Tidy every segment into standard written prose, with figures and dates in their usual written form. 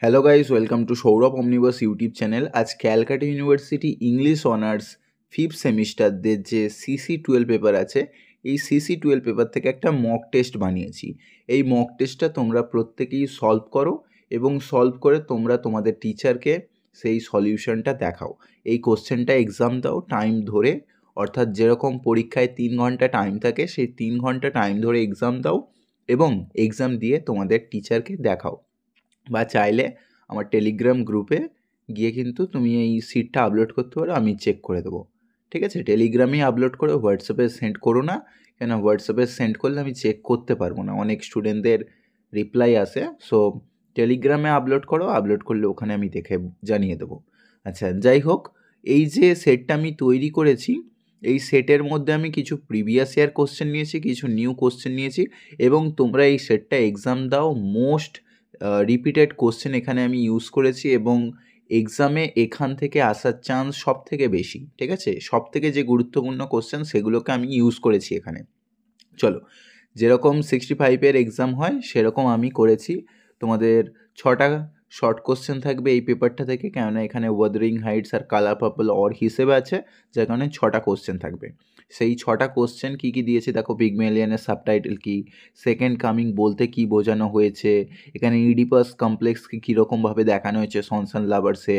Hello guys, welcome to Saurav Omniverse YouTube channel. আজ Calcutta University English honours fifth সেমিস্টারদের যে CC12 paper আছে, এই CC12 পেপার থেকে একটা মক টেস্ট বানিয়েছি। এই মক টেস্টটা তোমরা প্রত্যেকেই সলভ করো এবং সলভ করে তোমরা তোমাদের টিচারকে সেই সলিউশনটা দেখাও। এই কোশ্চেনটা এক্সাম দাও টাইম ধরে, অর্থাৎ যেরকম পরীক্ষায় 3 ঘন্টা টাইম থাকে সেই 3 ঘন্টা টাইম ধরে এক্সাম দাও এবং এক্সাম দিয়ে তোমাদের টিচারকে দেখাও। বা চাইলে আমার টেলিগ্রাম গ্রুপে গিয়ে কিন্তু তুমি এই সিটটা আপলোড করতে পারো, আমি চেক করে দেবো। ঠিক আছে, টেলিগ্রামেই আপলোড করে হোয়াটসঅ্যাপে সেন্ড করো না, কেন হোয়াটসঅ্যাপে সেন্ড করলে আমি চেক করতে পারবো না, অনেক স্টুডেন্টদের রিপ্লাই আসে। সো টেলিগ্রামে আপলোড করো, আপলোড করলে ওখানে আমি দেখে জানিয়ে দেবো। আচ্ছা, যাই হোক, এই যে সেটটা আমি তৈরি করেছি, এই সেটের মধ্যে আমি কিছু প্রিভিয়াস ইয়ার কোশ্চেন নিয়েছি, কিছু নিউ কোশ্চেন নিয়েছি এবং তোমরা এই সেটটা এক্সাম দাও। মোস্ট রিপিটেড কোশ্চেন এখানে আমি ইউজ করেছি এবং এক্সামে এখান থেকে আসার চান্স সব থেকে বেশি। ঠিক আছে, সব থেকে যে গুরুত্বপূর্ণ কোশ্চেন সেগুলোকে আমি ইউজ করেছি এখানে। চলো, যেরকম 65-এর এক্সাম হয় সেরকম আমি করেছি। তোমাদের 6টা শর্ট কোশ্চেন থাকবে এই পেপারটা থেকে, কেননা এখানে ওয়াদারিং হাইটস আর কালার পার্পল অর হিসেবে আছে, যার কারণে 6টা কোশ্চেন থাকবে। সেই 6টা কোশ্চেন কী কী দিয়েছে দেখো: পিগমেলিয়ানের সাবটাইটেল কী, সেকেন্ড কামিং বলতে কী বোঝানো হয়েছে, এখানে ইডিপাস কমপ্লেক্সকে কীরকমভাবে দেখানো হয়েছে সনসান লাভার্সে,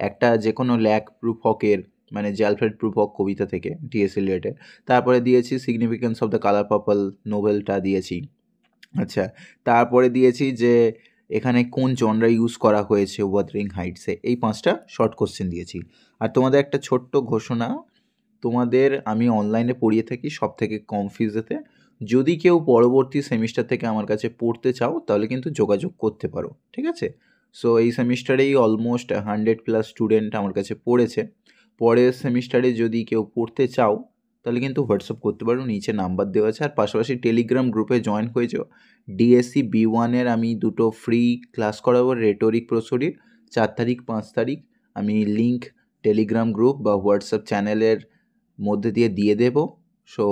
একটা যে কোনো ল্যাক প্রুফ হকের মানে যে আলফ্রেড প্রুফ হক কবিতা থেকে টি.এস. এলিয়টের। তারপরে দিয়েছি significance of the Color Purple নোভেলটা দিয়েছি। আচ্ছা, তারপরে দিয়েছি যে এখানে কোন জনরা ইউজ করা হয়েছে ওয়াদারিং হাইটসে, এই 5টা শর্ট কোশ্চেন দিয়েছি। আর তোমাদের একটা ছোট্ট ঘোষণা, তোমাদের আমি অনলাইনে পড়িয়ে থাকি সব থেকে কম ফিজেতে। যদি কেউ পরবর্তী সেমিস্টার থেকে আমার কাছে পড়তে চাও তাহলে কিন্তু যোগাযোগ করতে পারো। ঠিক আছে, সো এই সেমিস্টারেই অলমোস্ট 100+ স্টুডেন্ট আমার কাছে পড়েছে। পরের সেমিস্টারে যদি কেউ পড়তে চাও তাহলে কিন্তু হোয়াটসঅ্যাপ করতে পারো, নিচে নাম্বার দেওয়া আছে। আর পাশাপাশি টেলিগ্রাম গ্রুপে জয়েন হয়ে যাও। ডিএসসি B1-এর আমি 2টো ফ্রি ক্লাস করাবো, রেটোরিক প্রসরির, 4 তারিখ 5 তারিখ। আমি লিঙ্ক টেলিগ্রাম গ্রুপ বা হোয়াটসঅ্যাপ চ্যানেলের মধ্যে দিয়ে দেবো। সো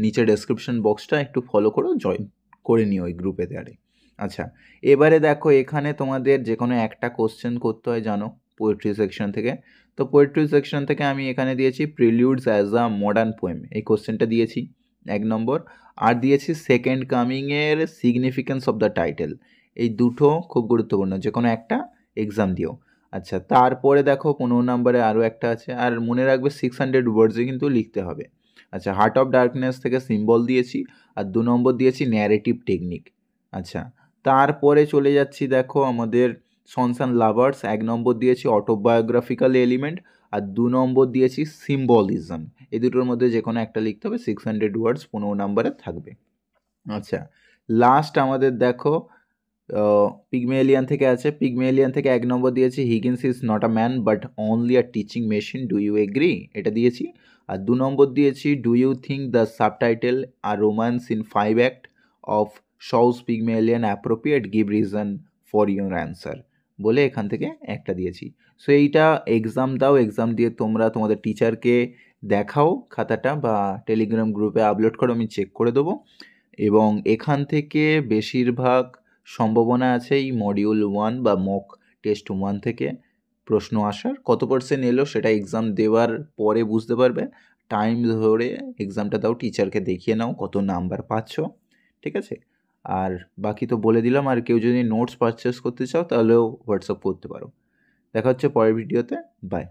নিচে ডেসক্রিপশন বক্সটা একটু ফলো করো, জয়েন করে নিও ওই গ্রুপেতে। আরে আচ্ছা, এবারে দেখো এখানে তোমাদের যে কোনো একটা কোশ্চেন করতে হয় জানো, পোয়েট্রি সেকশন থেকে। তো পোয়েট্রি সেকশন থেকে আমি এখানে দিয়েছি Preludes as a modern poem, এই কোশ্চেনটা দিয়েছি 1 নম্বর। আর দিয়েছি সেকেন্ড কামিংয়ের সিগনিফিকেন্স অফ দ্য টাইটেল। এই দুটো খুব গুরুত্বপূর্ণ, যে কোনো একটা এক্সাম দিও। আচ্ছা, তারপরে দেখো 15 নম্বরে আরও একটা আছে, আর মনে রাখবে 600 ওয়ার্ডসে কিন্তু লিখতে হবে। আচ্ছা, হার্ট অফ ডার্কনেস থেকে সিম্বল দিয়েছি, আর 2 নম্বর দিয়েছি ন্যারেটিভ টেকনিক। আচ্ছা, তারপরে চলে যাচ্ছি দেখো আমাদের সনসান লাভার্স, 1 নম্বর দিয়েছি অটোবায়োগ্রাফিক্যাল এলিমেন্ট, আর 2 নম্বর দিয়েছি সিম্বলিজম। এই দুটোর মধ্যে যে কোনো একটা লিখতে হবে, 600 ওয়ার্ডস 15 নম্বরে থাকবে। আচ্ছা, লাস্ট আমাদের দেখো পিগমেলিয়ান থেকে আছে। পিগমেলিয়ান থেকে 1 নম্বর দিয়েছি Higgins is not a man but only a teaching machine, do you agree, এটা দিয়েছি। আর 2 নম্বর দিয়েছি do you think the subtitle আর romance in 5 act of Shaw's Pygmalion appropriate, give reason for your answer, বলে এখান থেকে একটা দিয়েছি। সো এইটা এক্সাম দাও, এক্সাম দিয়ে তোমরা তোমাদের টিচারকে দেখাও খাতাটা, বা টেলিগ্রাম গ্রুপে আপলোড করো, আমি চেক করে দেবো। এবং এখান থেকে বেশিরভাগ সম্ভাবনা আছে এই মডিউল 1 বা মক টেস্ট 1 থেকে প্রশ্ন আসার। কত পার্সেন্ট এলো সেটা এক্সাম দেওয়ার পরে বুঝতে পারবে। টাইম ধরে এক্সামটা দাও, টিচারকে দেখিয়ে নাও কত নাম্বার পাচ্ছ। ঠিক আছে, আর বাকি তো বলে দিলাম। আর কেউ যদি নোটস পারচেস করতে চাও তাহলেও হোয়াটসঅ্যাপ করতে পারো। দেখা হচ্ছে পরের ভিডিওতে, বাই।